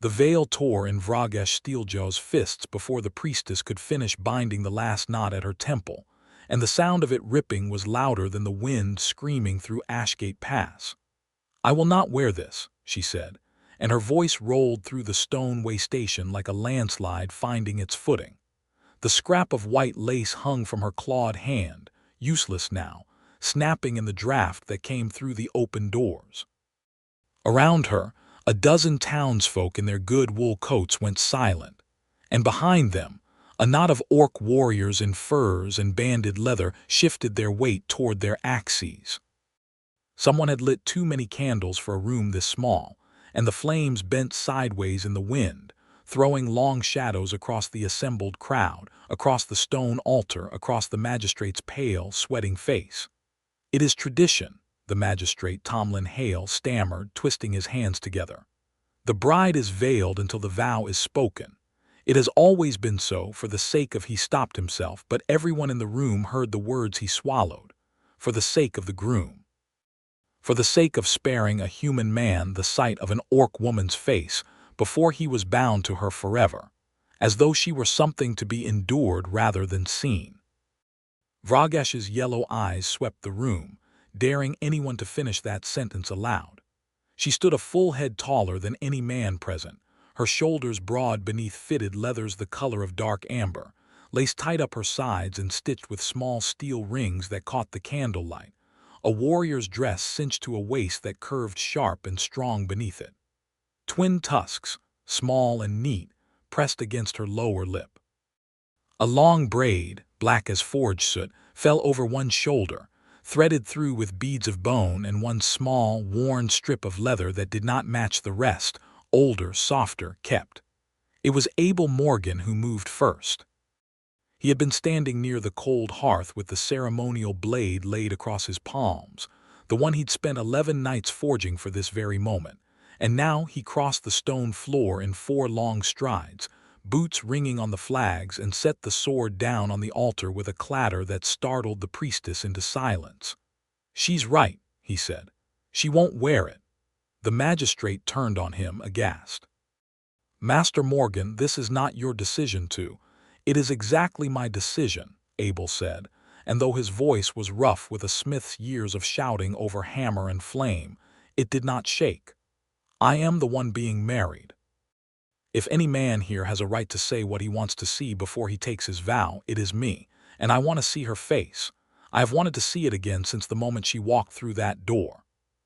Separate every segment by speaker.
Speaker 1: The veil tore in Vragesh Steeljaw's fists before the priestess could finish binding the last knot at her temple, and the sound of it ripping was louder than the wind screaming through Ashgate Pass. "I will not wear this," she said, and her voice rolled through the stone waystation like a landslide finding its footing. The scrap of white lace hung from her clawed hand, useless now, snapping in the draft that came through the open doors. Around her, a dozen townsfolk in their good wool coats went silent, and behind them, a knot of orc warriors in furs and banded leather shifted their weight toward their axes. Someone had lit too many candles for a room this small, and the flames bent sideways in the wind, throwing long shadows across the assembled crowd, across the stone altar, across the magistrate's pale, sweating face. "It is tradition," the magistrate Tomlin Hale stammered, twisting his hands together. "The bride is veiled until the vow is spoken. It has always been so for the sake of—" He stopped himself, but everyone in the room heard the words he swallowed. "For the sake of the groom. For the sake of sparing a human man the sight of an orc woman's face before he was bound to her forever, as though she were something to be endured rather than seen." Vragesh's yellow eyes swept the room, daring anyone to finish that sentence aloud. She stood a full head taller than any man present, her shoulders broad beneath fitted leathers the color of dark amber, laced tight up her sides and stitched with small steel rings that caught the candlelight, a warrior's dress cinched to a waist that curved sharp and strong beneath it. Twin tusks, small and neat, pressed against her lower lip. A long braid, black as forge soot, fell over one shoulder, threaded through with beads of bone and one small, worn strip of leather that did not match the rest, older, softer, kept. It was Abel Morgan who moved first. He had been standing near the cold hearth with the ceremonial blade laid across his palms, the one he'd spent 11 nights forging for this very moment, and now he crossed the stone floor in 4 long strides, boots ringing on the flags, and set the sword down on the altar with a clatter that startled the priestess into silence. "She's right," he said. "She won't wear it." The magistrate turned on him, aghast. "Master Morgan, this is not your decision to—" "It is exactly my decision," Abel said, and though his voice was rough with a smith's years of shouting over hammer and flame, it did not shake. "I am the one being married. If any man here has a right to say what he wants to see before he takes his vow, it is me, and I want to see her face. I have wanted to see it again since the moment she walked through that door."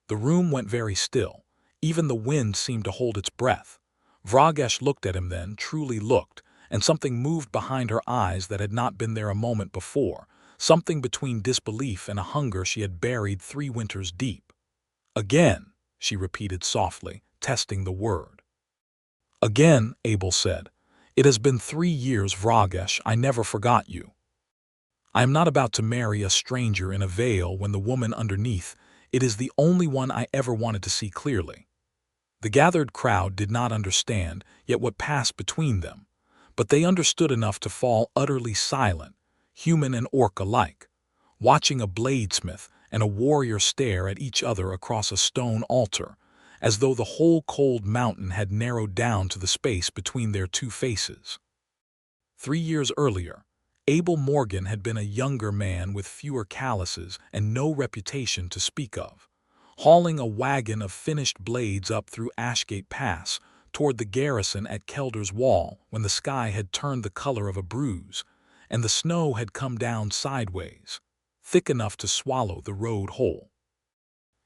Speaker 1: The room went very still. Even the wind seemed to hold its breath. Vragesh looked at him then, truly looked, and something moved behind her eyes that had not been there a moment before, something between disbelief and a hunger she had buried 3 winters deep. "Again," she repeated softly, testing the word. "Again," Abel said. "It has been 3 years, Vragesh. I never forgot you. I am not about to marry a stranger in a veil when the woman underneath, it is the only one I ever wanted to see clearly." The gathered crowd did not understand yet what passed between them, but they understood enough to fall utterly silent, human and orc alike, watching a bladesmith and a warrior stare at each other across a stone altar, as though the whole cold mountain had narrowed down to the space between their 2 faces. 3 years earlier, Abel Morgan had been a younger man with fewer calluses and no reputation to speak of, hauling a wagon of finished blades up through Ashgate Pass toward the garrison at Kelder's Wall when the sky had turned the color of a bruise, and the snow had come down sideways, thick enough to swallow the road whole.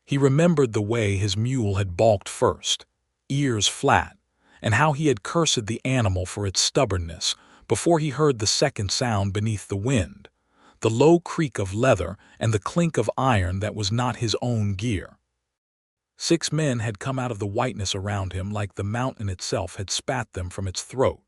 Speaker 1: He remembered the way his mule had balked first, ears flat, and how he had cursed the animal for its stubbornness before he heard the second sound beneath the wind, the low creak of leather and the clink of iron that was not his own gear. 6 men had come out of the whiteness around him like the mountain itself had spat them from its throat.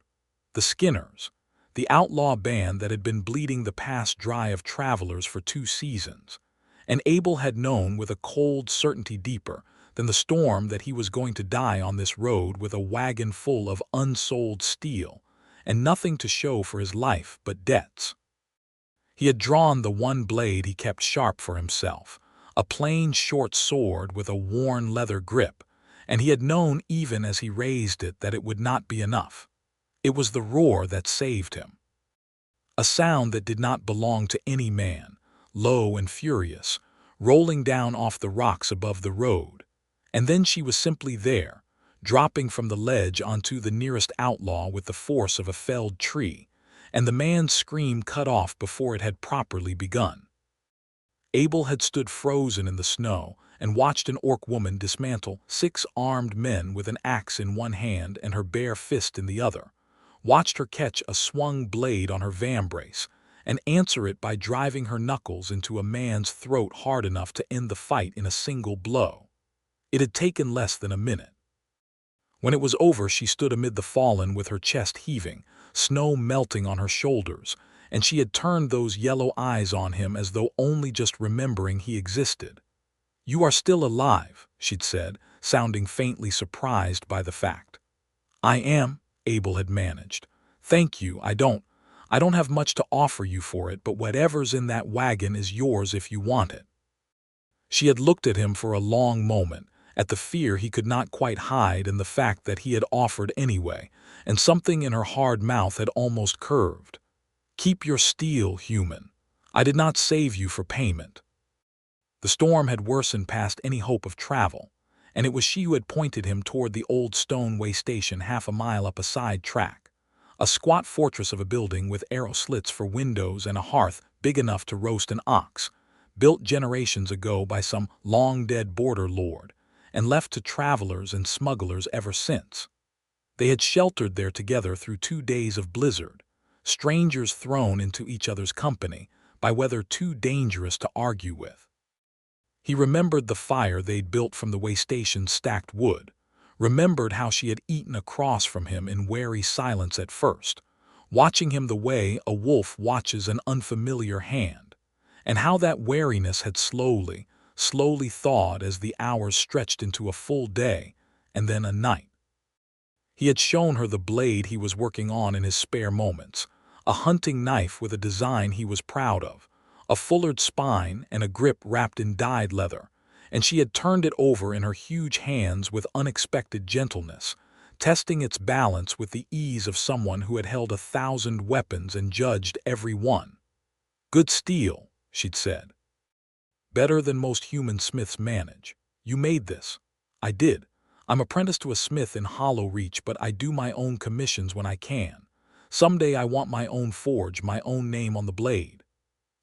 Speaker 1: The Skinners, the outlaw band that had been bleeding the pass dry of travelers for 2 seasons, and Abel had known with a cold certainty deeper than the storm that he was going to die on this road with a wagon full of unsold steel and nothing to show for his life but debts. He had drawn the one blade he kept sharp for himself, a plain short sword with a worn leather grip, and he had known even as he raised it that it would not be enough. It was the roar that saved him. A sound that did not belong to any man, low and furious, rolling down off the rocks above the road. And then she was simply there, dropping from the ledge onto the nearest outlaw with the force of a felled tree, and the man's scream cut off before it had properly begun. Abel had stood frozen in the snow and watched an orc woman dismantle 6 armed men with an axe in one hand and her bare fist in the other, watched her catch a swung blade on her vambrace, and answer it by driving her knuckles into a man's throat hard enough to end the fight in a single blow. It had taken less than a minute. When it was over, she stood amid the fallen with her chest heaving, snow melting on her shoulders, and she had turned those yellow eyes on him as though only just remembering he existed. "You are still alive," she'd said, sounding faintly surprised by the fact. "I am," Abel had managed. "Thank you, I don't have much to offer you for it, but whatever's in that wagon is yours if you want it." She had looked at him for a long moment, at the fear he could not quite hide and the fact that he had offered anyway, and something in her hard mouth had almost curved. "Keep your steel, human. I did not save you for payment." The storm had worsened past any hope of travel, and it was she who had pointed him toward the old stone-way station half a mile up a side track, a squat fortress of a building with arrow slits for windows and a hearth big enough to roast an ox, built generations ago by some long-dead border lord, and left to travelers and smugglers ever since. They had sheltered there together through 2 days of blizzard, strangers thrown into each other's company by weather too dangerous to argue with. He remembered the fire they'd built from the way station's stacked wood, remembered how she had eaten across from him in wary silence at first, watching him the way a wolf watches an unfamiliar hand, and how that wariness had slowly thawed as the hours stretched into a full day and then a night. He had shown her the blade he was working on in his spare moments, a hunting knife with a design he was proud of, a fullered spine and a grip wrapped in dyed leather, and she had turned it over in her huge hands with unexpected gentleness, testing its balance with the ease of someone who had held 1,000 weapons and judged every one. "Good steel," she'd said. "Better than most human smiths manage. You made this." "I did. I'm apprenticed to a smith in Hollow Reach, but I do my own commissions when I can. Someday I want my own forge, my own name on the blade."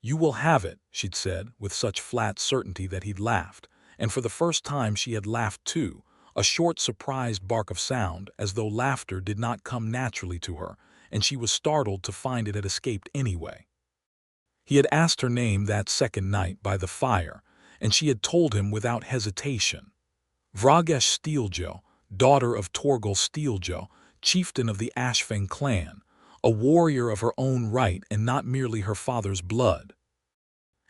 Speaker 1: "You will have it," she'd said, with such flat certainty that he'd laughed, and for the first time she had laughed too, a short surprised bark of sound, as though laughter did not come naturally to her, and she was startled to find it had escaped anyway. He had asked her name that second night by the fire, and she had told him without hesitation. Vragesh Steeljo, daughter of Torgal Steeljo, chieftain of the Ashfang clan, a warrior of her own right and not merely her father's blood.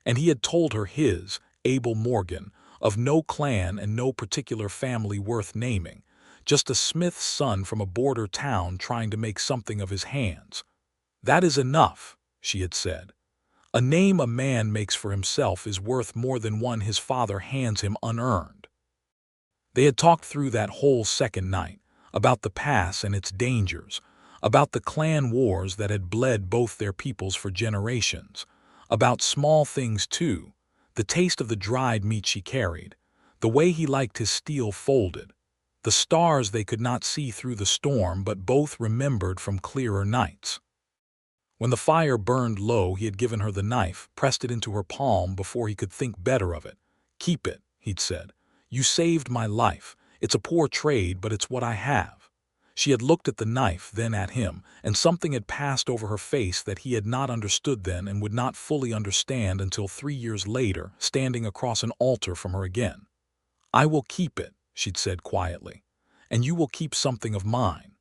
Speaker 1: And he had told her his, Abel Morgan, of no clan and no particular family worth naming, just a smith's son from a border town trying to make something of his hands. "That is enough," she had said. "A name a man makes for himself is worth more than one his father hands him unearned." They had talked through that whole second night, about the pass and its dangers, about the clan wars that had bled both their peoples for generations, about small things too, the taste of the dried meat she carried, the way he liked his steel folded, the stars they could not see through the storm but both remembered from clearer nights. When the fire burned low, he had given her the knife, pressed it into her palm before he could think better of it. "Keep it," he'd said. "You saved my life. It's a poor trade, but it's what I have." She had looked at the knife, then at him, and something had passed over her face that he had not understood then and would not fully understand until 3 years later, standing across an altar from her again. "I will keep it," she'd said quietly, "and you will keep something of mine."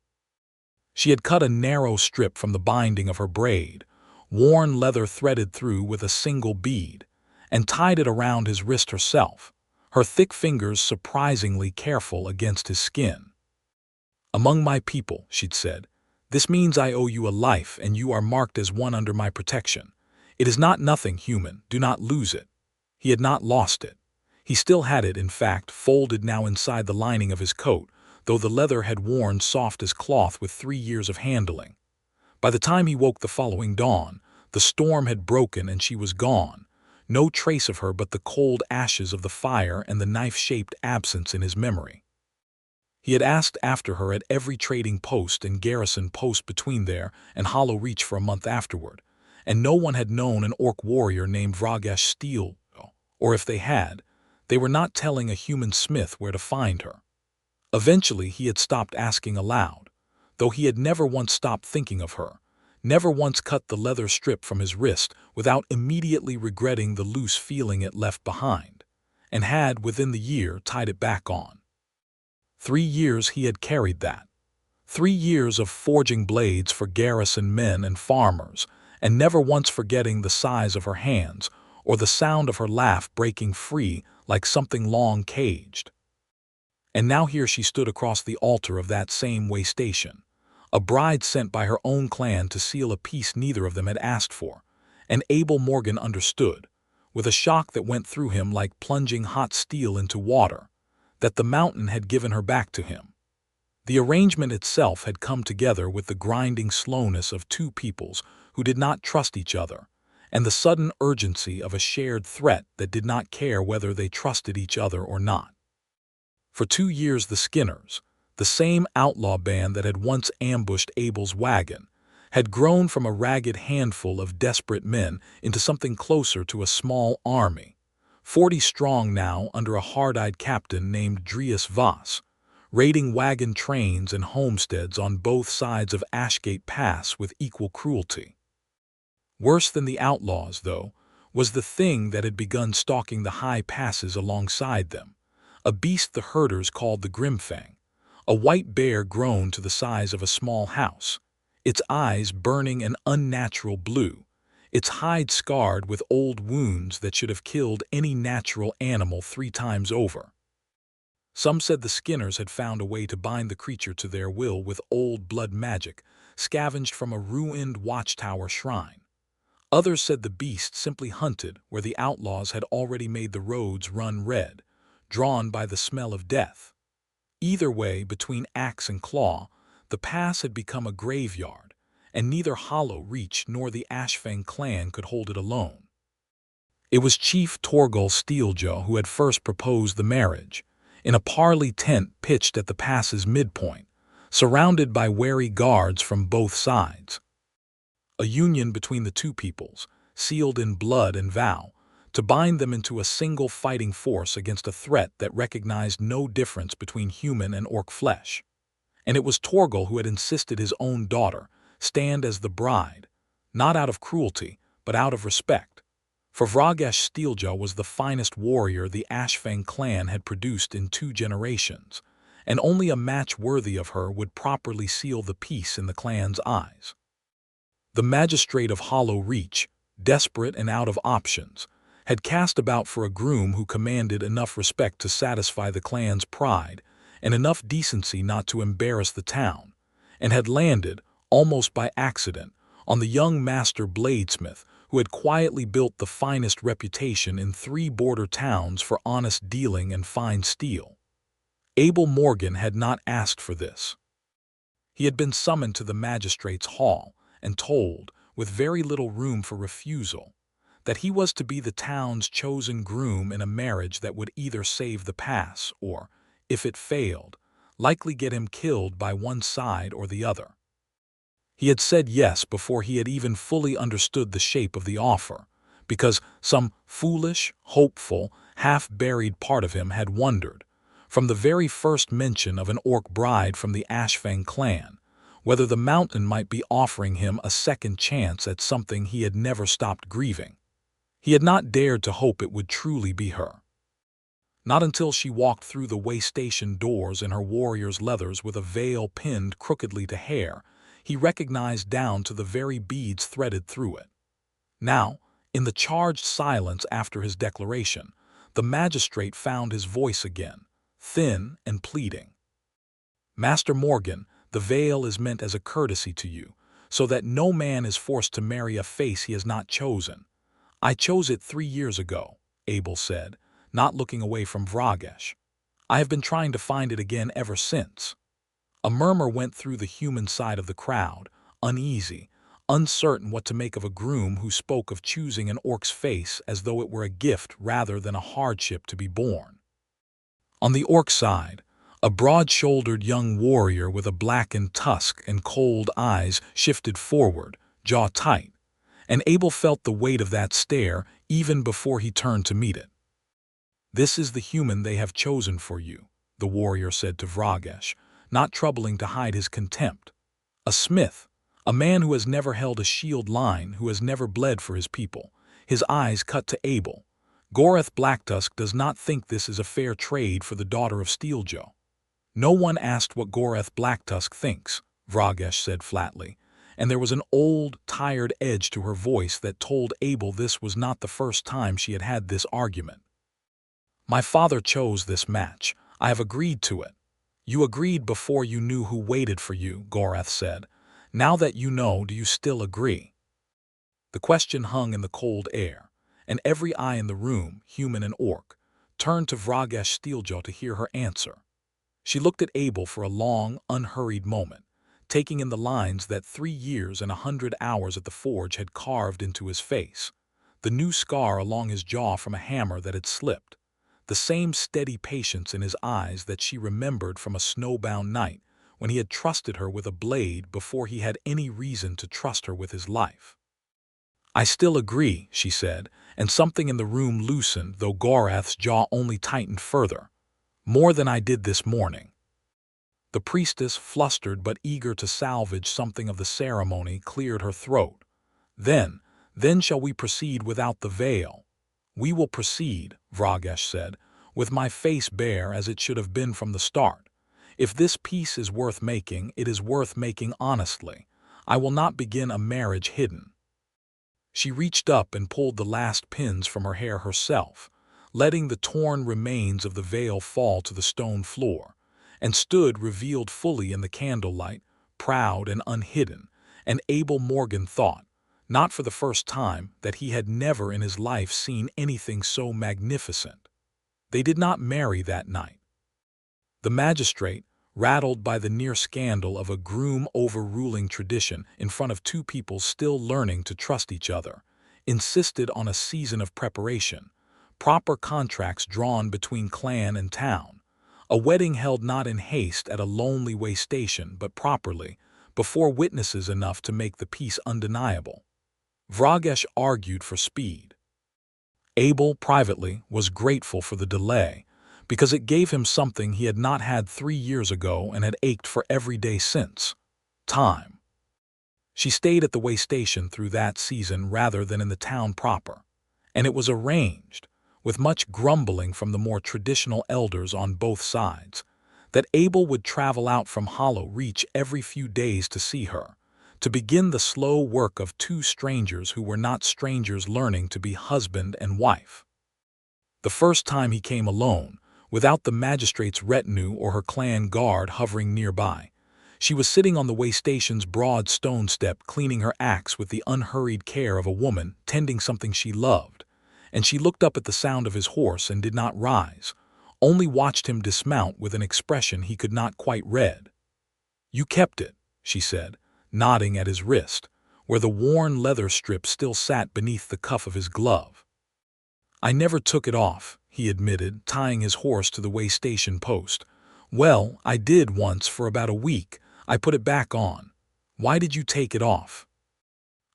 Speaker 1: She had cut a narrow strip from the binding of her braid, worn leather threaded through with a single bead, and tied it around his wrist herself, her thick fingers surprisingly careful against his skin. "Among my people," she'd said, "this means I owe you a life and you are marked as one under my protection. It is not nothing, human, do not lose it." He had not lost it. He still had it, in fact, folded now inside the lining of his coat, though the leather had worn soft as cloth with 3 years of handling. By the time he woke the following dawn, the storm had broken and she was gone. No trace of her but the cold ashes of the fire and the knife-shaped absence in his memory. He had asked after her at every trading post and garrison post between there and Hollow Reach for a month afterward, and no one had known an orc warrior named Vragesh Steel, or if they had, they were not telling a human smith where to find her. Eventually he had stopped asking aloud, though he had never once stopped thinking of her, never once cut the leather strip from his wrist without immediately regretting the loose feeling it left behind, and had, within the year, tied it back on. 3 years he had carried that. 3 years of forging blades for garrison men and farmers, and never once forgetting the size of her hands or the sound of her laugh breaking free like something long caged. And now here she stood across the altar of that same way station, a bride sent by her own clan to seal a peace neither of them had asked for, and Abel Morgan understood, with a shock that went through him like plunging hot steel into water, that the mountain had given her back to him. The arrangement itself had come together with the grinding slowness of two peoples who did not trust each other, and the sudden urgency of a shared threat that did not care whether they trusted each other or not. For 2 years the Skinners, the same outlaw band that had once ambushed Abel's wagon, had grown from a ragged handful of desperate men into something closer to a small army, 40 strong now under a hard-eyed captain named Drius Voss, raiding wagon trains and homesteads on both sides of Ashgate Pass with equal cruelty. Worse than the outlaws, though, was the thing that had begun stalking the high passes alongside them, a beast the herders called the Grimfang, a white bear grown to the size of a small house, its eyes burning an unnatural blue, its hide scarred with old wounds that should have killed any natural animal 3 times over. Some said the Skinners had found a way to bind the creature to their will with old blood magic, scavenged from a ruined watchtower shrine. Others said the beast simply hunted where the outlaws had already made the roads run red, drawn by the smell of death. Either way, between axe and claw, the pass had become a graveyard, and neither Hollow Reach nor the Ashfang clan could hold it alone. It was Chief Torgal Steeljaw who had first proposed the marriage, in a parley tent pitched at the pass's midpoint, surrounded by wary guards from both sides. A union between the two peoples, sealed in blood and vow, to bind them into a single fighting force against a threat that recognized no difference between human and orc flesh. And it was Torgal who had insisted his own daughter stand as the bride, not out of cruelty, but out of respect. For Vragesh Steeljaw was the finest warrior the Ashfang clan had produced in 2 generations, and only a match worthy of her would properly seal the peace in the clan's eyes. The magistrate of Hollow Reach, desperate and out of options, had cast about for a groom who commanded enough respect to satisfy the clan's pride and enough decency not to embarrass the town, and had landed, almost by accident, on the young master bladesmith who had quietly built the finest reputation in 3 border towns for honest dealing and fine steel. Abel Morgan had not asked for this. He had been summoned to the magistrate's hall and told, with very little room for refusal, that he was to be the town's chosen groom in a marriage that would either save the pass or, if it failed, likely get him killed by one side or the other. He had said yes before he had even fully understood the shape of the offer, because some foolish, hopeful, half-buried part of him had wondered, from the very first mention of an orc bride from the Ashfang clan, whether the mountain might be offering him a second chance at something he had never stopped grieving. He had not dared to hope it would truly be her. Not until she walked through the way station doors in her warrior's leathers with a veil pinned crookedly to hair, he recognized down to the very beads threaded through it. Now, in the charged silence after his declaration, the magistrate found his voice again, thin and pleading. "Master Morgan, the veil is meant as a courtesy to you, so that no man is forced to marry a face he has not chosen. I chose it 3 years ago," Abel said, not looking away from Vragesh. "I have been trying to find it again ever since." A murmur went through the human side of the crowd, uneasy, uncertain what to make of a groom who spoke of choosing an orc's face as though it were a gift rather than a hardship to be borne. On the orc side, a broad-shouldered young warrior with a blackened tusk and cold eyes shifted forward, jaw tight, and Abel felt the weight of that stare even before he turned to meet it. "This is the human they have chosen for you," the warrior said to Vragesh, not troubling to hide his contempt. "A smith, a man who has never held a shield line, who has never bled for his people." His eyes cut to Abel. "Goreth Blacktusk does not think this is a fair trade for the daughter of Steeljoe." "No one asked what Goreth Blacktusk thinks," Vragesh said flatly, and there was an old, tired edge to her voice that told Abel this was not the first time she had had this argument. "My father chose this match. I have agreed to it." "You agreed before you knew who waited for you," Goreth said. "Now that you know, do you still agree?" The question hung in the cold air, and every eye in the room, human and orc, turned to Vragesh Steeljoe to hear her answer. She looked at Abel for a long, unhurried moment, taking in the lines that 3 years and 100 hours at the forge had carved into his face, the new scar along his jaw from a hammer that had slipped, the same steady patience in his eyes that she remembered from a snowbound night when he had trusted her with a blade before he had any reason to trust her with his life. "I still agree," she said, and something in the room loosened, though Goreth's jaw only tightened further. "More than I did this morning." The priestess, flustered but eager to salvage something of the ceremony, cleared her throat. Then shall we proceed without the veil." "We will proceed," Vragesh said, "with my face bare as it should have been from the start. If this peace is worth making, it is worth making honestly. I will not begin a marriage hidden." She reached up and pulled the last pins from her hair herself, letting the torn remains of the veil fall to the stone floor, and stood revealed fully in the candlelight, proud and unhidden, and Abel Morgan thought, not for the first time, that he had never in his life seen anything so magnificent. They did not marry that night. The magistrate, rattled by the near scandal of a groom overruling tradition in front of two people still learning to trust each other, insisted on a season of preparation, proper contracts drawn between clan and town, a wedding held not in haste at a lonely way station but properly, before witnesses enough to make the peace undeniable. Vragesh argued for speed. Abel, privately, was grateful for the delay, because it gave him something he had not had 3 years ago and had ached for every day since: time. She stayed at the way station through that season rather than in the town proper, and it was arranged, with much grumbling from the more traditional elders on both sides, that Abel would travel out from Hollow Reach every few days to see her, to begin the slow work of two strangers who were not strangers learning to be husband and wife. The first time he came alone, without the magistrate's retinue or her clan guard hovering nearby. She was sitting on the way station's broad stone step cleaning her axe with the unhurried care of a woman tending something she loved, and she looked up at the sound of his horse and did not rise, only watched him dismount with an expression he could not quite read. "You kept it," she said, nodding at his wrist, where the worn leather strip still sat beneath the cuff of his glove. "I never took it off," he admitted, tying his horse to the way station post. "Well, I did once for about a week. I put it back on." "Why did you take it off?"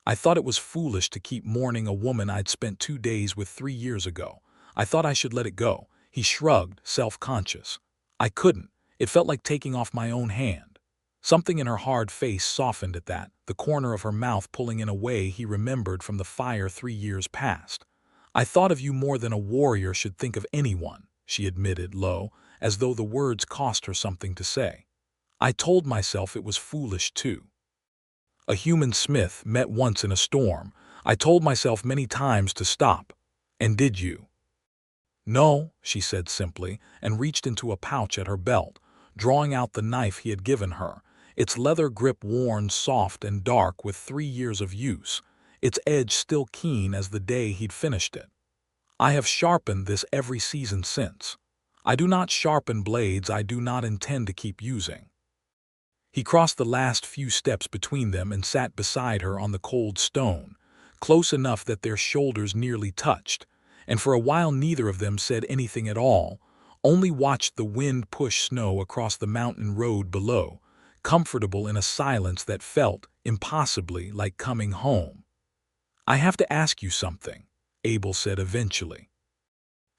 Speaker 1: "I thought it was foolish to keep mourning a woman I'd spent 2 days with 3 years ago. I thought I should let it go." He shrugged, self-conscious. "I couldn't. It felt like taking off my own hand." Something in her hard face softened at that, the corner of her mouth pulling in a way he remembered from the fire 3 years past. "I thought of you more than a warrior should think of anyone," she admitted, low, as though the words cost her something to say. "I told myself it was foolish, too. A human smith met once in a storm. I told myself many times to stop. And did you?" "No," she said simply, and reached into a pouch at her belt, drawing out the knife he had given her, its leather grip worn soft and dark with 3 years of use, its edge still keen as the day he'd finished it. I have sharpened this every season since. I do not sharpen blades I do not intend to keep using." He crossed the last few steps between them and sat beside her on the cold stone, close enough that their shoulders nearly touched, and for a while neither of them said anything at all, only watched the wind push snow across the mountain road below, comfortable in a silence that felt, impossibly, like coming home. "I have to ask you something," Abel said eventually.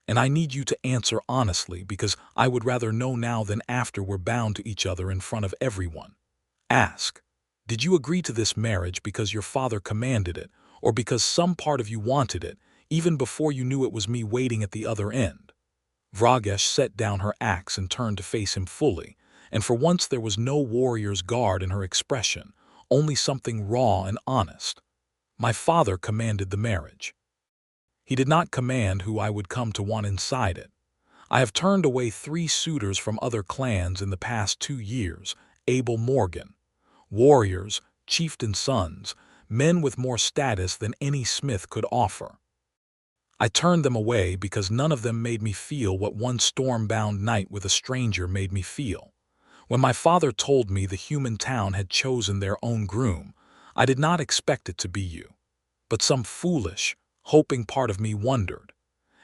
Speaker 1: "And I need you to answer honestly because I would rather know now than after we're bound to each other in front of everyone. Ask, did you agree to this marriage because your father commanded it, or because some part of you wanted it, even before you knew it was me waiting at the other end?" Vragesh set down her axe and turned to face him fully, and for once there was no warrior's guard in her expression, only something raw and honest. "My father commanded the marriage. He did not command who I would come to want inside it. I have turned away 3 suitors from other clans in the past 2 years, Abel Morgan. Warriors, chieftain sons, men with more status than any smith could offer. I turned them away because none of them made me feel what one storm-bound night with a stranger made me feel. When my father told me the human town had chosen their own groom, I did not expect it to be you. But some foolish, hoping part of me wondered.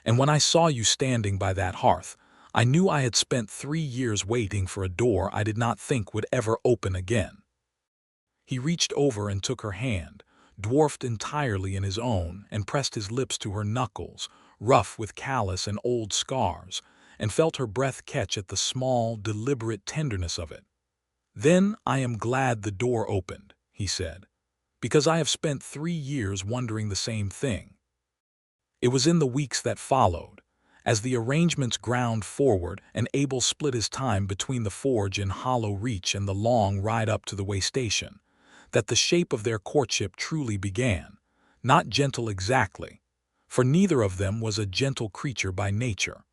Speaker 1: And when I saw you standing by that hearth, I knew I had spent 3 years waiting for a door I did not think would ever open again." He reached over and took her hand, dwarfed entirely in his own, and pressed his lips to her knuckles, rough with callus and old scars, and felt her breath catch at the small, deliberate tenderness of it. "Then I am glad the door opened," he said, "because I have spent 3 years wondering the same thing." It was in the weeks that followed, as the arrangements ground forward and Abel split his time between the forge in Hollow Reach and the long ride up to the way station, that the shape of their courtship truly began, not gentle exactly, for neither of them was a gentle creature by nature,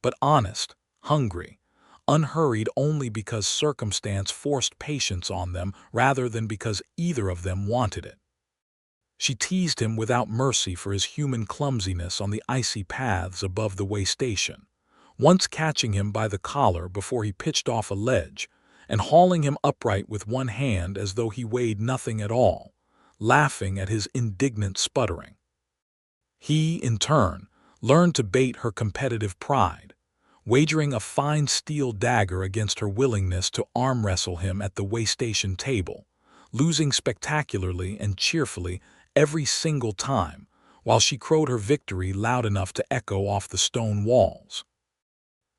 Speaker 1: but honest, hungry, unhurried only because circumstance forced patience on them rather than because either of them wanted it. She teased him without mercy for his human clumsiness on the icy paths above the way station, once catching him by the collar before he pitched off a ledge, and hauling him upright with one hand as though he weighed nothing at all, laughing at his indignant sputtering. He, in turn, learned to bait her competitive pride, wagering a fine steel dagger against her willingness to arm-wrestle him at the way station table, losing spectacularly and cheerfully every single time, while she crowed her victory loud enough to echo off the stone walls.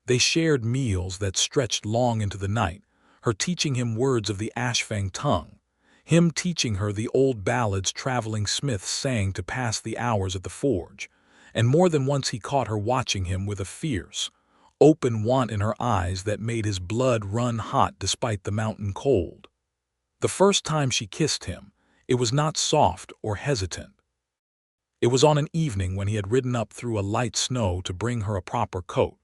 Speaker 1: They shared meals that stretched long into the night, her teaching him words of the Ashfang tongue, him teaching her the old ballads traveling smiths sang to pass the hours at the forge, and more than once he caught her watching him with a fierce, open want in her eyes that made his blood run hot despite the mountain cold. The first time she kissed him, it was not soft or hesitant. It was on an evening when he had ridden up through a light snow to bring her a proper coat,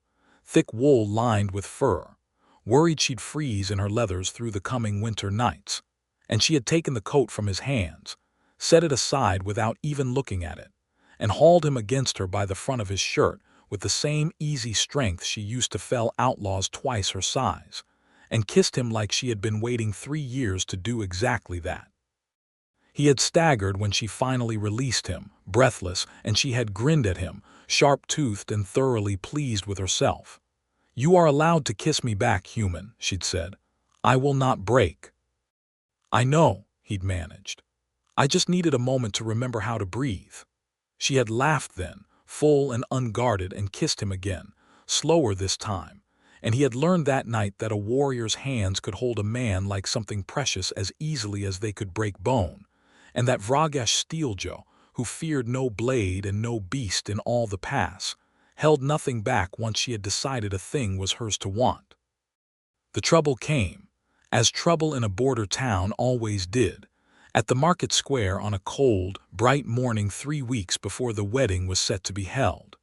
Speaker 1: thick wool lined with fur, worried she'd freeze in her leathers through the coming winter nights, and she had taken the coat from his hands, set it aside without even looking at it, and hauled him against her by the front of his shirt with the same easy strength she used to fell outlaws twice her size, and kissed him like she had been waiting 3 years to do exactly that. He had staggered when she finally released him, breathless, and she had grinned at him, sharp-toothed and thoroughly pleased with herself. "You are allowed to kiss me back, human," she'd said. "I will not break." "I know," he'd managed. "I just needed a moment to remember how to breathe." She had laughed then, full and unguarded, and kissed him again, slower this time, and he had learned that night that a warrior's hands could hold a man like something precious as easily as they could break bone, and that Vragesh Steeljaw, who feared no blade and no beast in all the pass, held nothing back once she had decided a thing was hers to want. The trouble came, as trouble in a border town always did, at the market square on a cold, bright morning 3 weeks before the wedding was set to be held.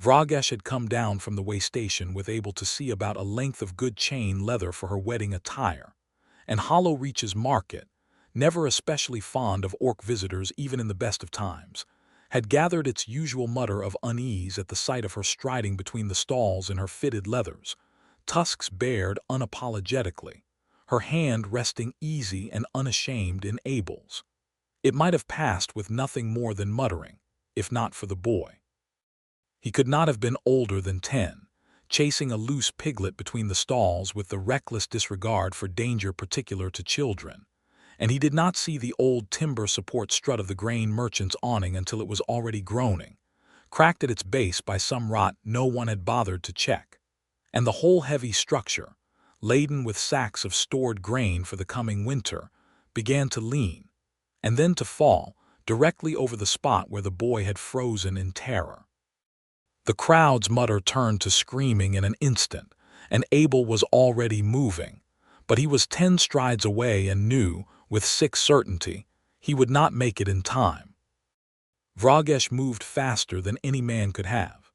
Speaker 1: Vragesh had come down from the way station with able to see about a length of good chain leather for her wedding attire, and Hollow Reach's market, never especially fond of orc visitors even in the best of times, had gathered its usual mutter of unease at the sight of her striding between the stalls in her fitted leathers, tusks bared unapologetically, her hand resting easy and unashamed in Abel's. It might have passed with nothing more than muttering, if not for the boy. He could not have been older than 10, chasing a loose piglet between the stalls with the reckless disregard for danger particular to children, and he did not see the old timber support strut of the grain merchant's awning until it was already groaning, cracked at its base by some rot no one had bothered to check, and the whole heavy structure, laden with sacks of stored grain for the coming winter, began to lean, and then to fall, directly over the spot where the boy had frozen in terror. The crowd's mutter turned to screaming in an instant, and Abel was already moving, but he was 10 strides away and knew, with sick certainty, he would not make it in time. Vragesh moved faster than any man could have.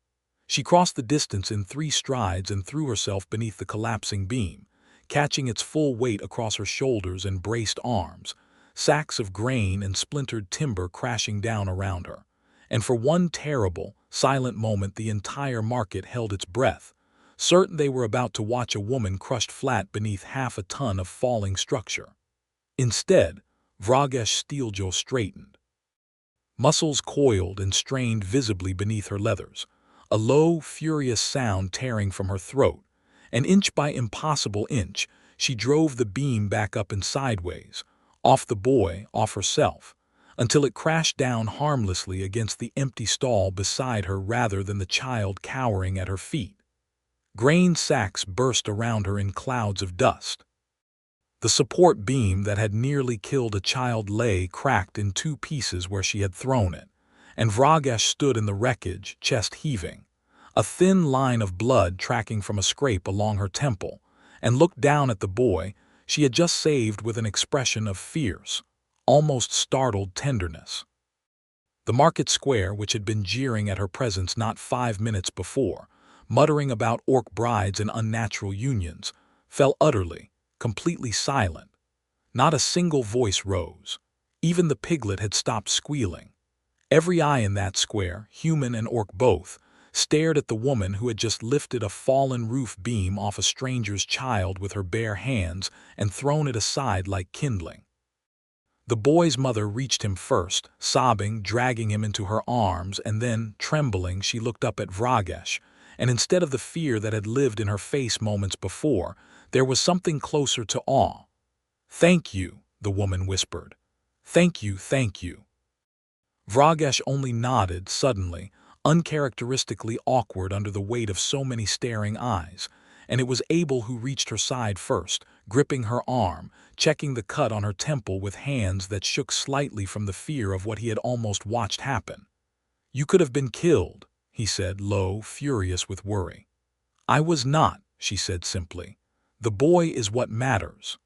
Speaker 1: She crossed the distance in 3 strides and threw herself beneath the collapsing beam, catching its full weight across her shoulders and braced arms, sacks of grain and splintered timber crashing down around her. And for one terrible, silent moment the entire market held its breath, certain they were about to watch a woman crushed flat beneath half a ton of falling structure. Instead, Vragesh Steeljaw straightened. Muscles coiled and strained visibly beneath her leathers, a low, furious sound tearing from her throat, and inch by impossible inch, she drove the beam back up and sideways, off the boy, off herself, until it crashed down harmlessly against the empty stall beside her rather than the child cowering at her feet. Grain sacks burst around her in clouds of dust. The support beam that had nearly killed a child lay cracked in 2 pieces where she had thrown it, and Vragesh stood in the wreckage, chest heaving, a thin line of blood tracking from a scrape along her temple, and looked down at the boy she had just saved with an expression of fierce, almost startled tenderness. The market square, which had been jeering at her presence not 5 minutes before, muttering about orc brides and unnatural unions, fell utterly, completely silent. Not a single voice rose. Even the piglet had stopped squealing. Every eye in that square, human and orc both, stared at the woman who had just lifted a fallen roof beam off a stranger's child with her bare hands and thrown it aside like kindling. The boy's mother reached him first, sobbing, dragging him into her arms, and then, trembling, she looked up at Vragesh, and instead of the fear that had lived in her face moments before, there was something closer to awe. "Thank you," the woman whispered. "Thank you, thank you." Vragesh only nodded, suddenly, uncharacteristically awkward under the weight of so many staring eyes, and it was Abel who reached her side first, gripping her arm, checking the cut on her temple with hands that shook slightly from the fear of what he had almost watched happen. "You could have been killed," he said, low, furious with worry. "I was not," she said simply. "The boy is what matters."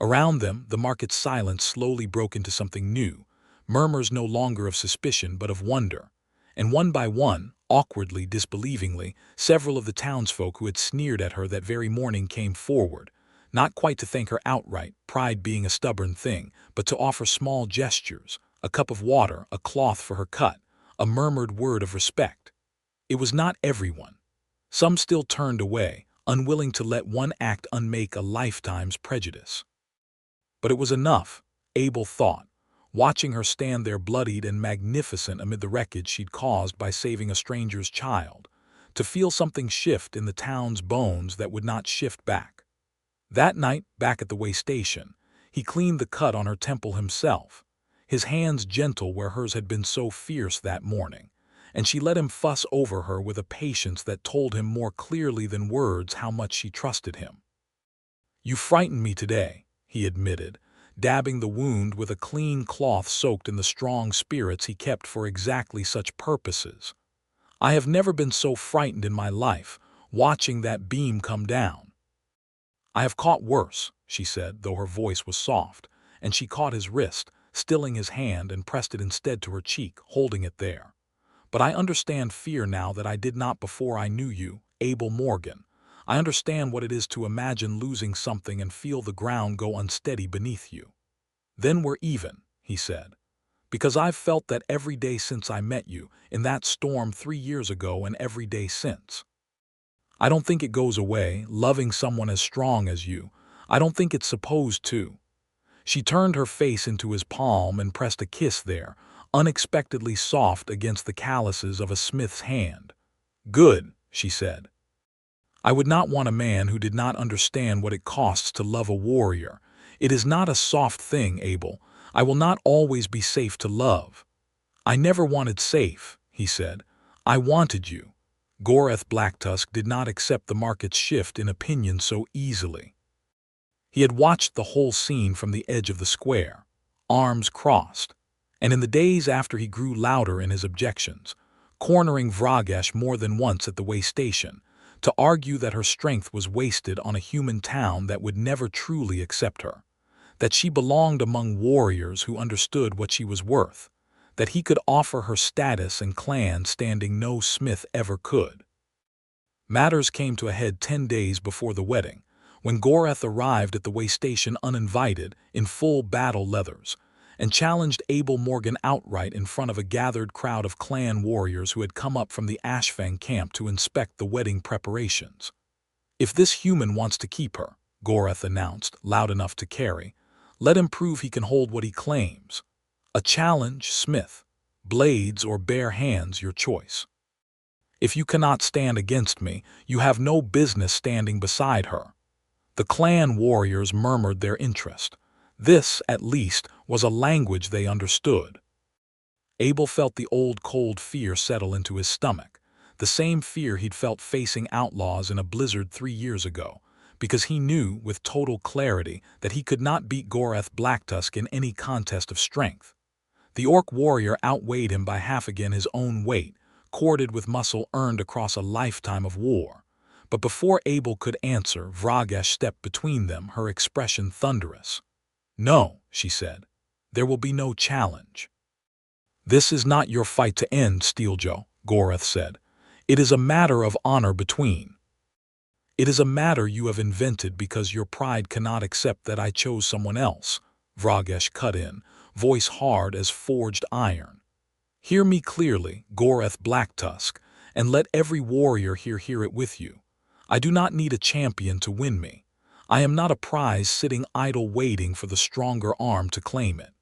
Speaker 1: Around them, the market's silence slowly broke into something new, murmurs no longer of suspicion but of wonder, and one by one, awkwardly, disbelievingly, several of the townsfolk who had sneered at her that very morning came forward, not quite to thank her outright, pride being a stubborn thing, but to offer small gestures, a cup of water, a cloth for her cut, a murmured word of respect. It was not everyone. Some still turned away, unwilling to let one act unmake a lifetime's prejudice. But it was enough, Abel thought, watching her stand there bloodied and magnificent amid the wreckage she'd caused by saving a stranger's child, to feel something shift in the town's bones that would not shift back. That night, back at the way station, he cleaned the cut on her temple himself, his hands gentle where hers had been so fierce that morning, and she let him fuss over her with a patience that told him more clearly than words how much she trusted him. "You frightened me today," he admitted, dabbing the wound with a clean cloth soaked in the strong spirits he kept for exactly such purposes. "I have never been so frightened in my life, watching that beam come down." "I have caught worse," she said, though her voice was soft, and she caught his wrist, stilling his hand, and pressed it instead to her cheek, holding it there. "But I understand fear now that I did not before I knew you, Abel Morgan. I understand what it is to imagine losing something and feel the ground go unsteady beneath you." "Then we're even," he said. because I've felt that every day since I met you, in that storm 3 years ago and every day since. I don't think it goes away, loving someone as strong as you. I don't think it's supposed to." She turned her face into his palm and pressed a kiss there, unexpectedly soft against the calluses of a smith's hand. "Good," she said. "I would not want a man who did not understand what it costs to love a warrior. It is not a soft thing, Abel. I will not always be safe to love." "I never wanted safe," he said. "I wanted you." Goreth Blacktusk did not accept the market's shift in opinion so easily. He had watched the whole scene from the edge of the square, arms crossed, and in the days after he grew louder in his objections, cornering Vragesh more than once at the way station, to argue that her strength was wasted on a human town that would never truly accept her, that she belonged among warriors who understood what she was worth, that he could offer her status and clan standing no smith ever could. Matters came to a head 10 days before the wedding, when Goreth arrived at the way station uninvited, in full battle leathers, and challenged Abel Morgan outright in front of a gathered crowd of clan warriors who had come up from the Ashfang camp to inspect the wedding preparations. "If this human wants to keep her," Goreth announced, loud enough to carry, "let him prove he can hold what he claims. A challenge, smith. Blades or bare hands, your choice. If you cannot stand against me, you have no business standing beside her." The clan warriors murmured their interest. This, at least, was a language they understood. Abel felt the old cold fear settle into his stomach, the same fear he'd felt facing outlaws in a blizzard 3 years ago, because he knew with total clarity that he could not beat Goreth Blacktusk in any contest of strength. The orc warrior outweighed him by half again his own weight, corded with muscle earned across a lifetime of war. But before Abel could answer, Vragesh stepped between them, her expression thunderous. "No," she said. "There will be no challenge." "This is not your fight to end, Steeljaw," Goreth said. "It is a matter of honor between. It is a matter you have invented because your pride cannot accept that I chose someone else," Vragesh cut in, voice hard as forged iron. "Hear me clearly, Goreth Blacktusk, and let every warrior here hear it with you. I do not need a champion to win me. I am not a prize sitting idle waiting for the stronger arm to claim it.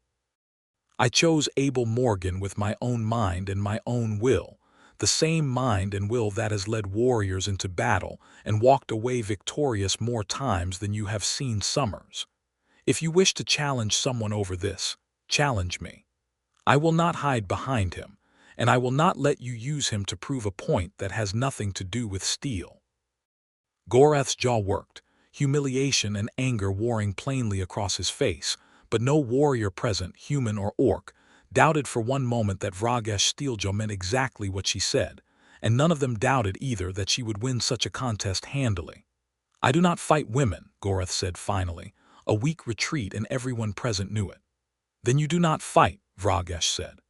Speaker 1: I chose Abel Morgan with my own mind and my own will, the same mind and will that has led warriors into battle and walked away victorious more times than you have seen summers. If you wish to challenge someone over this, challenge me. I will not hide behind him, and I will not let you use him to prove a point that has nothing to do with steel." Goreth's jaw worked, humiliation and anger warring plainly across his face, but no warrior present, human or orc, doubted for one moment that Vragesh Steeljaw meant exactly what she said, and none of them doubted either that she would win such a contest handily. "I do not fight women," Goreth said finally, a weak retreat, and everyone present knew it. "Then you do not fight," Vragesh said.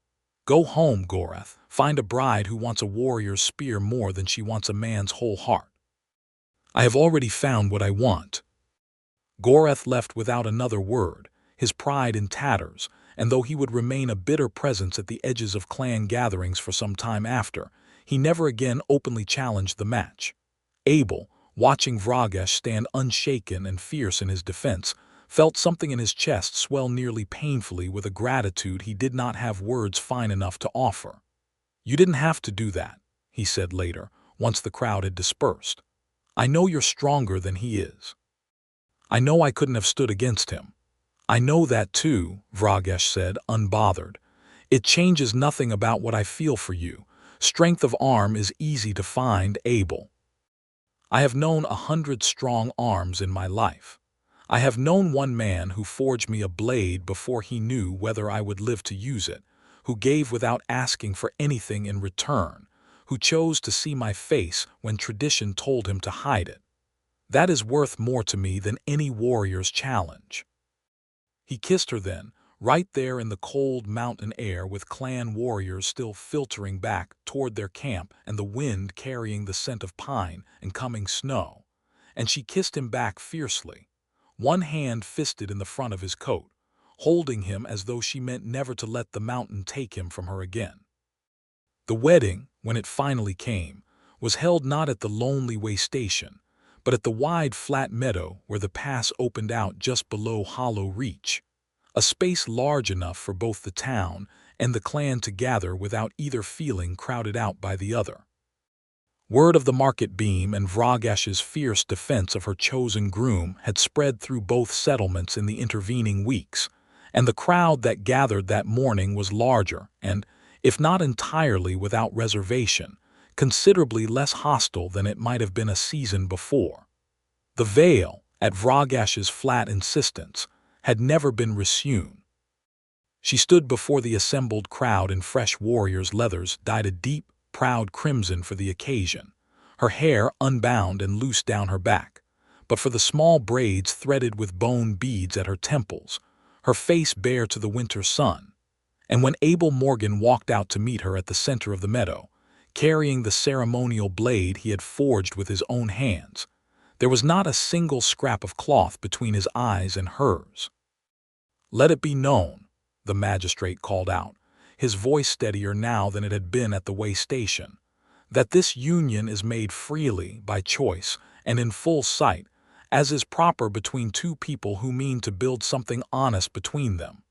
Speaker 1: "Go home, Goreth. Find a bride who wants a warrior's spear more than she wants a man's whole heart." "I have already found what I want." Goreth left without another word, his pride in tatters, and though he would remain a bitter presence at the edges of clan gatherings for some time after, he never again openly challenged the match. Abel, watching Vragesh stand unshaken and fierce in his defense, felt something in his chest swell nearly painfully with a gratitude he did not have words fine enough to offer. "You didn't have to do that," he said later, once the crowd had dispersed. "I know you're stronger than he is. I know I couldn't have stood against him." "I know that too," Vragesh said, unbothered. "It changes nothing about what I feel for you. Strength of arm is easy to find, Abel. I have known 100 strong arms in my life. I have known one man who forged me a blade before he knew whether I would live to use it, who gave without asking for anything in return, who chose to see my face when tradition told him to hide it. That is worth more to me than any warrior's challenge." He kissed her then, right there in the cold mountain air, with clan warriors still filtering back toward their camp and the wind carrying the scent of pine and coming snow. And she kissed him back fiercely, one hand fisted in the front of his coat, holding him as though she meant never to let the mountain take him from her again. The wedding, when it finally came, was held not at the lonely way station, but at the wide flat meadow where the pass opened out just below Hollow Reach, a space large enough for both the town and the clan to gather without either feeling crowded out by the other. Word of the market beam and Vrogesh's fierce defense of her chosen groom had spread through both settlements in the intervening weeks, and the crowd that gathered that morning was larger and, if not entirely without reservation, considerably less hostile than it might have been a season before. The veil, at Vrogesh's flat insistence, had never been resewn. She stood before the assembled crowd in fresh warrior's leathers dyed a deep, proud crimson for the occasion, her hair unbound and loose down her back, but for the small braids threaded with bone beads at her temples, her face bare to the winter sun. And when Abel Morgan walked out to meet her at the center of the meadow, carrying the ceremonial blade he had forged with his own hands, there was not a single scrap of cloth between his eyes and hers. "Let it be known," the magistrate called out, his voice steadier now than it had been at the way station, "that this union is made freely, by choice, and in full sight, as is proper between two people who mean to build something honest between them."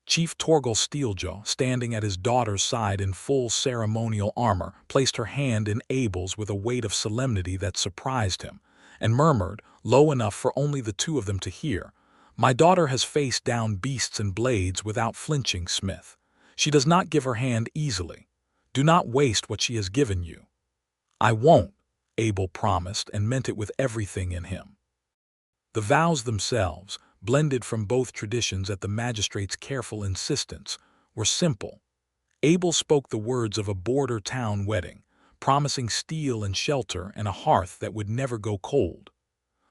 Speaker 1: Chief Torgal Steeljaw, standing at his daughter's side in full ceremonial armor, placed her hand in Abel's with a weight of solemnity that surprised him, and murmured, low enough for only the two of them to hear, "My daughter has faced down beasts and blades without flinching, Smith. She does not give her hand easily. Do not waste what she has given you." "I won't," Abel promised, and meant it with everything in him. The vows themselves, blended from both traditions at the magistrate's careful insistence, were simple. Abel spoke the words of a border town wedding, promising steel and shelter and a hearth that would never go cold.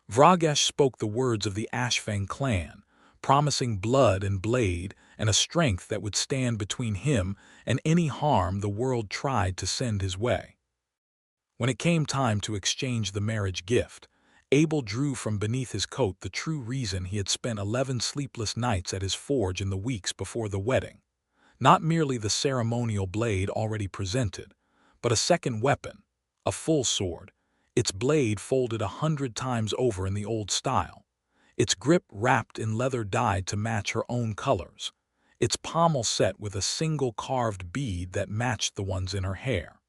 Speaker 1: Vrogesh spoke the words of the Ashfang clan, promising blood and blade and a strength that would stand between him and any harm the world tried to send his way. When it came time to exchange the marriage gift, Abel drew from beneath his coat the true reason he had spent 11 sleepless nights at his forge in the weeks before the wedding. Not merely the ceremonial blade already presented, but a second weapon, a full sword, its blade folded 100 times over in the old style, its grip wrapped in leather dyed to match her own colors, its pommel set with a single carved bead that matched the ones in her hair.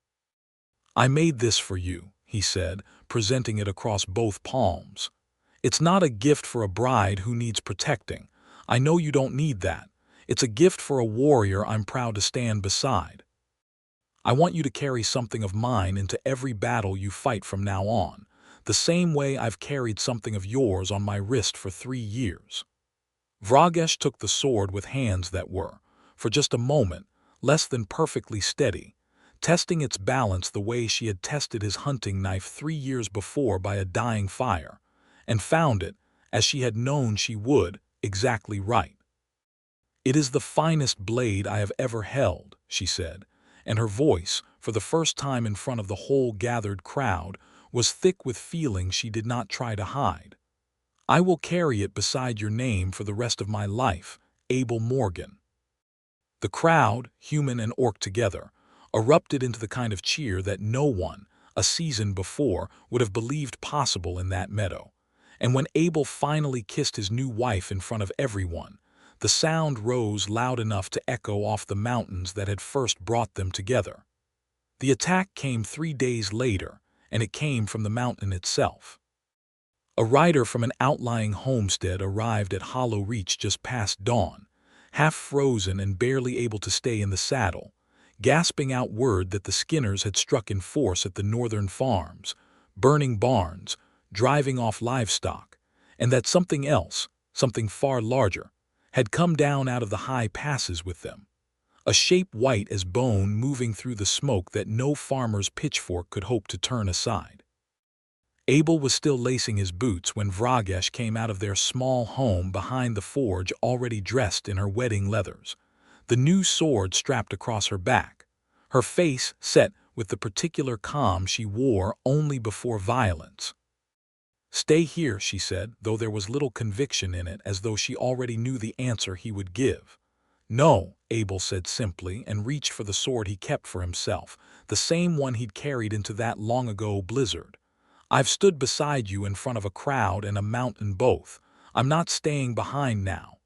Speaker 1: "I made this for you," he said, presenting it across both palms. "It's not a gift for a bride who needs protecting. I know you don't need that. It's a gift for a warrior I'm proud to stand beside. I want you to carry something of mine into every battle you fight from now on, the same way I've carried something of yours on my wrist for 3 years." Vrogesh took the sword with hands that were, for just a moment, less than perfectly steady, testing its balance the way she had tested his hunting knife 3 years before by a dying fire, and found it, as she had known she would, exactly right. "It is the finest blade I have ever held," she said, and her voice, for the first time in front of the whole gathered crowd, was thick with feeling she did not try to hide. "I will carry it beside your name for the rest of my life, Abel Morgan." The crowd, human and orc together, erupted into the kind of cheer that no one, a season before, would have believed possible in that meadow. And when Abel finally kissed his new wife in front of everyone, the sound rose loud enough to echo off the mountains that had first brought them together. The attack came 3 days later, and it came from the mountain itself. A rider from an outlying homestead arrived at Hollow Reach just past dawn, half frozen and barely able to stay in the saddle, gasping out word that the Skinners had struck in force at the northern farms, burning barns, driving off livestock, and that something else, something far larger, had come down out of the high passes with them, a shape white as bone moving through the smoke that no farmer's pitchfork could hope to turn aside. Abel was still lacing his boots when Vrogesh came out of their small home behind the forge already dressed in her wedding leathers, the new sword strapped across her back, her face set with the particular calm she wore only before violence. "Stay here," she said, though there was little conviction in it, as though she already knew the answer he would give. "No," Abel said simply, and reached for the sword he kept for himself, the same one he'd carried into that long-ago blizzard. "I've stood beside you in front of a crowd and a mountain both. I'm not staying behind now."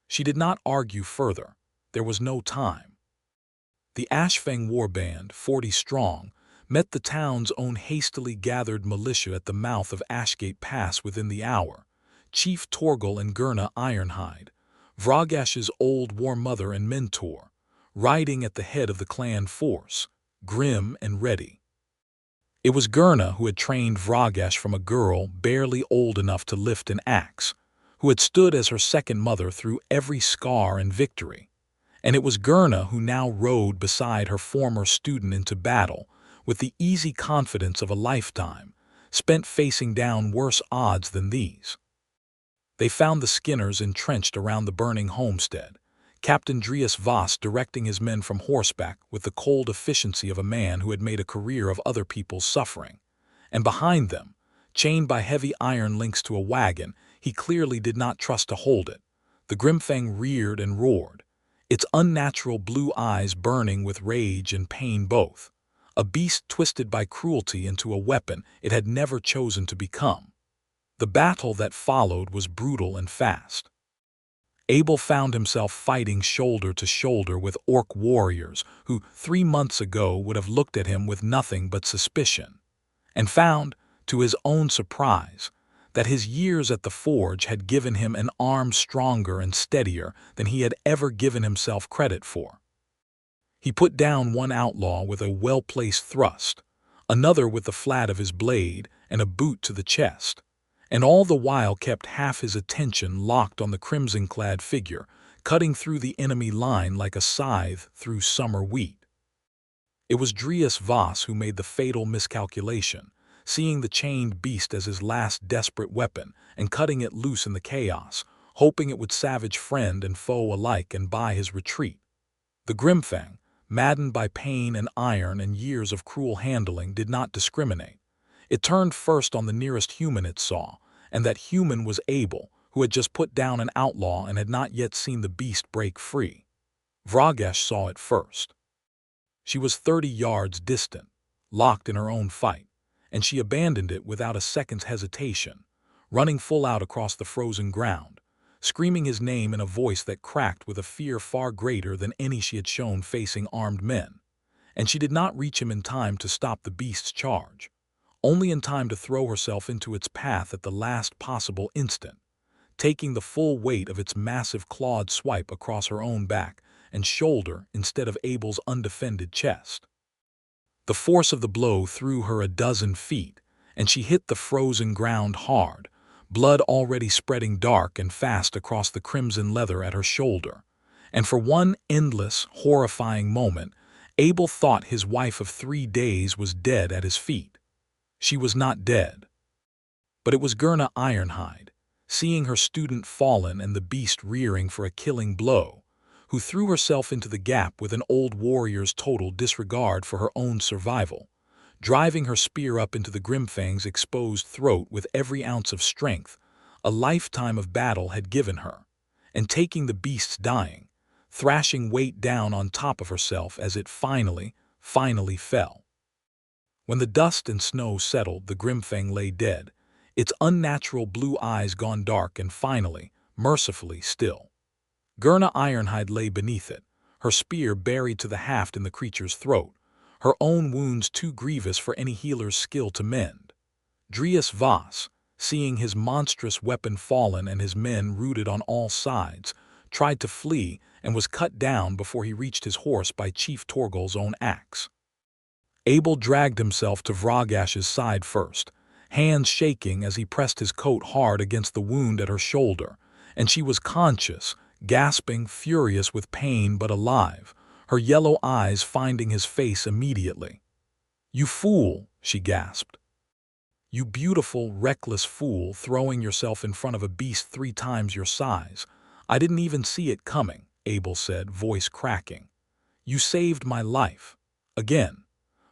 Speaker 1: She did not argue further. There was no time. The Ashfang warband, 40 strong, met the town's own hastily gathered militia at the mouth of Ashgate Pass within the hour. Chief Torgal and Gurna Ironhide, Vrogash's old war mother and mentor, riding at the head of the clan force, grim and ready. It was Gurna who had trained Vrogash from a girl barely old enough to lift an axe, who had stood as her second mother through every scar and victory. And it was Gurna who now rode beside her former student into battle, with the easy confidence of a lifetime, spent facing down worse odds than these. They found the Skinners entrenched around the burning homestead, Captain Drius Voss directing his men from horseback with the cold efficiency of a man who had made a career of other people's suffering. And behind them, chained by heavy iron links to a wagon, he clearly did not trust to hold it. The Grimfang reared and roared, its unnatural blue eyes burning with rage and pain both, a beast twisted by cruelty into a weapon it had never chosen to become. The battle that followed was brutal and fast. Abel found himself fighting shoulder to shoulder with orc warriors who 3 months ago would have looked at him with nothing but suspicion, and found, to his own surprise, that his years at the forge had given him an arm stronger and steadier than he had ever given himself credit for. He put down one outlaw with a well-placed thrust, another with the flat of his blade and a boot to the chest, and all the while kept half his attention locked on the crimson-clad figure, cutting through the enemy line like a scythe through summer wheat. It was Drius Voss who made the fatal miscalculation, seeing the chained beast as his last desperate weapon and cutting it loose in the chaos, hoping it would savage friend and foe alike and buy his retreat. The Grimfang, maddened by pain and iron and years of cruel handling, did not discriminate. It turned first on the nearest human it saw, and that human was Abel, who had just put down an outlaw and had not yet seen the beast break free. Vrogash saw it first. She was 30 yards distant, locked in her own fight, and she abandoned it without a second's hesitation, running full out across the frozen ground, screaming his name in a voice that cracked with a fear far greater than any she had shown facing armed men. And she did not reach him in time to stop the beast's charge, only in time to throw herself into its path at the last possible instant, taking the full weight of its massive clawed swipe across her own back and shoulder instead of Abel's undefended chest. The force of the blow threw her a dozen feet, and she hit the frozen ground hard, blood already spreading dark and fast across the crimson leather at her shoulder. And for one endless, horrifying moment, Abel thought his wife of 3 days was dead at his feet. She was not dead. But it was Gurna Ironhide, seeing her student fallen and the beast rearing for a killing blow, who threw herself into the gap with an old warrior's total disregard for her own survival, driving her spear up into the Grimfang's exposed throat with every ounce of strength a lifetime of battle had given her, and taking the beast's dying, thrashing weight down on top of herself as it finally fell. When the dust and snow settled, the Grimfang lay dead, its unnatural blue eyes gone dark and finally, mercifully still. Gurna Ironhide lay beneath it, her spear buried to the haft in the creature's throat, her own wounds too grievous for any healer's skill to mend. Drius Voss, seeing his monstrous weapon fallen and his men routed on all sides, tried to flee and was cut down before he reached his horse by Chief Torgal's own axe. Abel dragged himself to Vrogash's side first, hands shaking as he pressed his coat hard against the wound at her shoulder, and she was conscious, gasping, furious with pain but alive, her yellow eyes finding his face immediately. "You fool," she gasped. "You beautiful, reckless fool, throwing yourself in front of a beast 3 times your size. I didn't even see it coming," Abel said, voice cracking. "You saved my life. Again.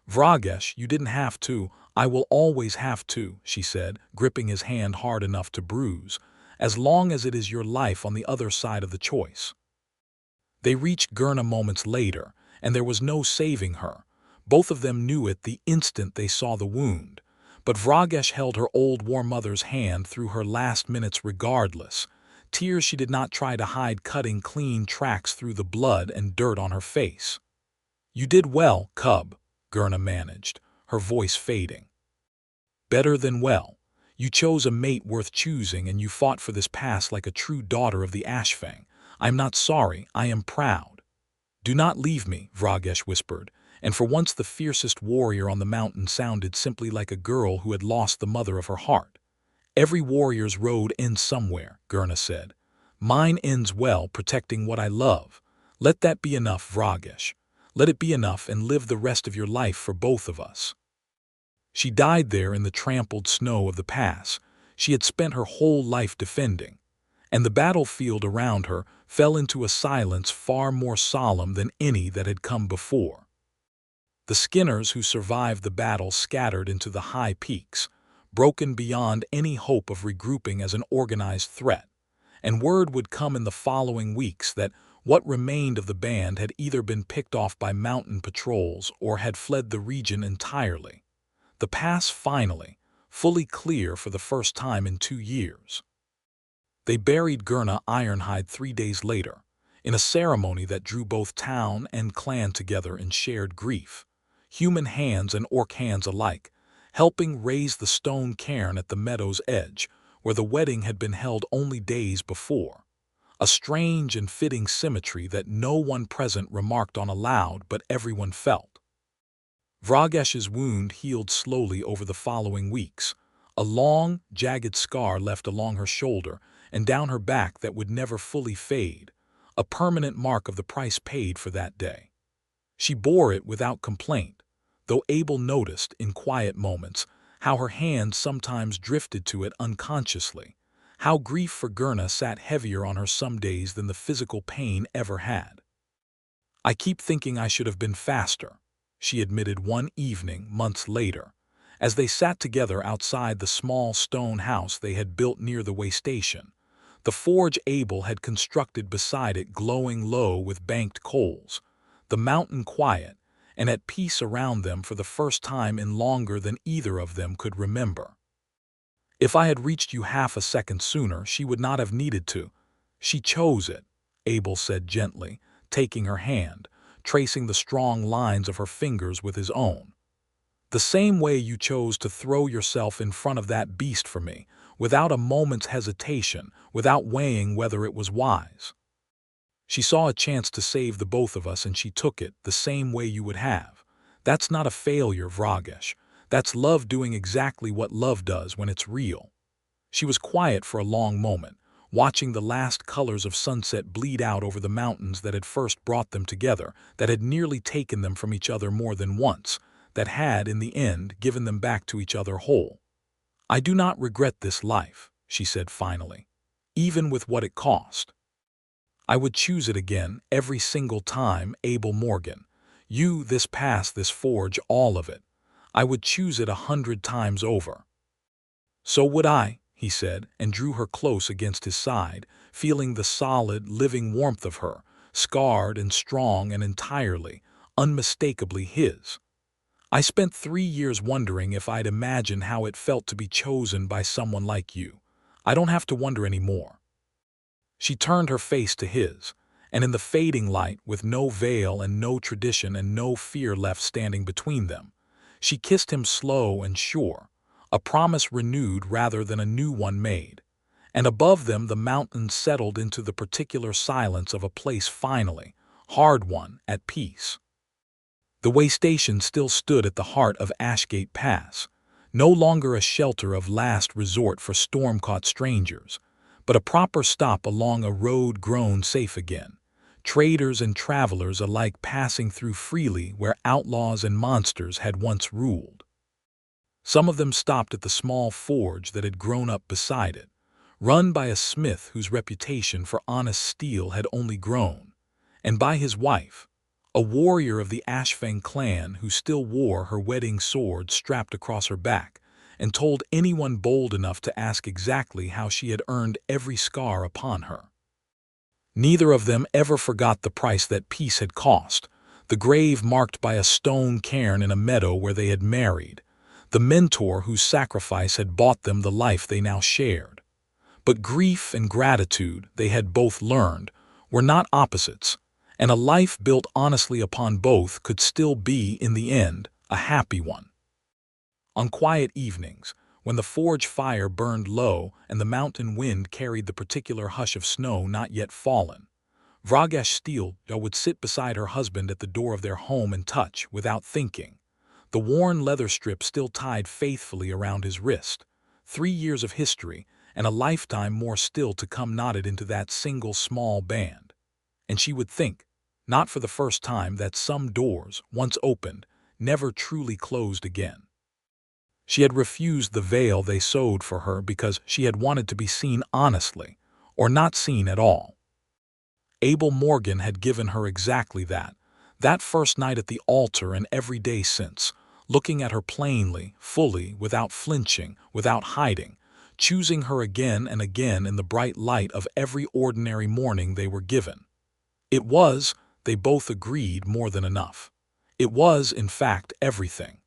Speaker 1: Vrogash, you didn't have to. I will always have to, she said, gripping his hand hard enough to bruise, as long as it is your life on the other side of the choice. They reached Gurna moments later, and there was no saving her. Both of them knew it the instant they saw the wound. But Vragesh held her old war mother's hand through her last minutes regardless. Tears she did not try to hide cutting clean tracks through the blood and dirt on her face. You did well, cub, Gurna managed, her voice fading. Better than well. You chose a mate worth choosing, and you fought for this pass like a true daughter of the Ashfang. I am not sorry, I am proud. Do not leave me, Vragesh whispered, and for once the fiercest warrior on the mountain sounded simply like a girl who had lost the mother of her heart. Every warrior's road ends somewhere, Gurna said. Mine ends well protecting what I love. Let that be enough, Vragesh. Let it be enough, and live the rest of your life for both of us. She died there in the trampled snow of the pass she had spent her whole life defending, and the battlefield around her fell into a silence far more solemn than any that had come before. The skinners who survived the battle scattered into the high peaks, broken beyond any hope of regrouping as an organized threat, and word would come in the following weeks that what remained of the band had either been picked off by mountain patrols or had fled the region entirely. The pass finally, fully clear for the first time in 2 years. They buried Gurna Ironhide 3 days later, in a ceremony that drew both town and clan together in shared grief, human hands and orc hands alike, helping raise the stone cairn at the meadow's edge, where the wedding had been held only days before. A strange and fitting symmetry that no one present remarked on aloud, but everyone felt. Vragesh's wound healed slowly over the following weeks, a long, jagged scar left along her shoulder and down her back that would never fully fade, a permanent mark of the price paid for that day. She bore it without complaint, though Abel noticed, in quiet moments, how her hands sometimes drifted to it unconsciously, how grief for Gurna sat heavier on her some days than the physical pain ever had. I keep thinking I should have been faster, she admitted one evening months later, as they sat together outside the small stone house they had built near the way station, the forge Abel had constructed beside it glowing low with banked coals, the mountain quiet and at peace around them for the first time in longer than either of them could remember. If I had reached you half a second sooner, she would not have needed to. She chose it, Abel said gently, taking her hand, tracing the strong lines of her fingers with his own. The same way you chose to throw yourself in front of that beast for me, without a moment's hesitation, without weighing whether it was wise. She saw a chance to save the both of us, and she took it the same way you would have. That's not a failure, Vragesh. That's love doing exactly what love does when it's real. She was quiet for a long moment, watching the last colors of sunset bleed out over the mountains that had first brought them together, that had nearly taken them from each other more than once, that had, in the end, given them back to each other whole. I do not regret this life, she said finally, even with what it cost. I would choose it again every single time, Abel Morgan. You, this pass, this forge, all of it. I would choose it 100 times over. So would I, he said, and drew her close against his side, feeling the solid, living warmth of her, scarred and strong and entirely, unmistakably his. I spent 3 years wondering if I'd imagine how it felt to be chosen by someone like you. I don't have to wonder anymore. She turned her face to his, and in the fading light, with no veil and no tradition and no fear left standing between them, she kissed him slow and sure, a promise renewed rather than a new one made. And above them the mountains settled into the particular silence of a place finally, hard won, at peace. The way station still stood at the heart of Ashgate Pass, no longer a shelter of last resort for storm-caught strangers, but a proper stop along a road grown safe again, traders and travelers alike passing through freely where outlaws and monsters had once ruled. Some of them stopped at the small forge that had grown up beside it, run by a smith whose reputation for honest steel had only grown, and by his wife, a warrior of the Ashfang clan who still wore her wedding sword strapped across her back, and told anyone bold enough to ask exactly how she had earned every scar upon her. Neither of them ever forgot the price that peace had cost, the grave marked by a stone cairn in a meadow where they had married, the mentor whose sacrifice had bought them the life they now shared. But grief and gratitude, they had both learned, were not opposites, and a life built honestly upon both could still be, in the end, a happy one. On quiet evenings, when the forge fire burned low and the mountain wind carried the particular hush of snow not yet fallen, Vrogeshtiel would sit beside her husband at the door of their home and touch, without thinking, the worn leather strip still tied faithfully around his wrist. 3 years of history and a lifetime more still to come knotted into that single small band. And she would think, not for the first time, that some doors, once opened, never truly closed again. She had refused the veil they sewed for her because she had wanted to be seen honestly, or not seen at all. Abel Morgan had given her exactly that first night at the altar and every day since, looking at her plainly, fully, without flinching, without hiding, choosing her again and again in the bright light of every ordinary morning they were given. It was, they both agreed, more than enough. It was, in fact, everything.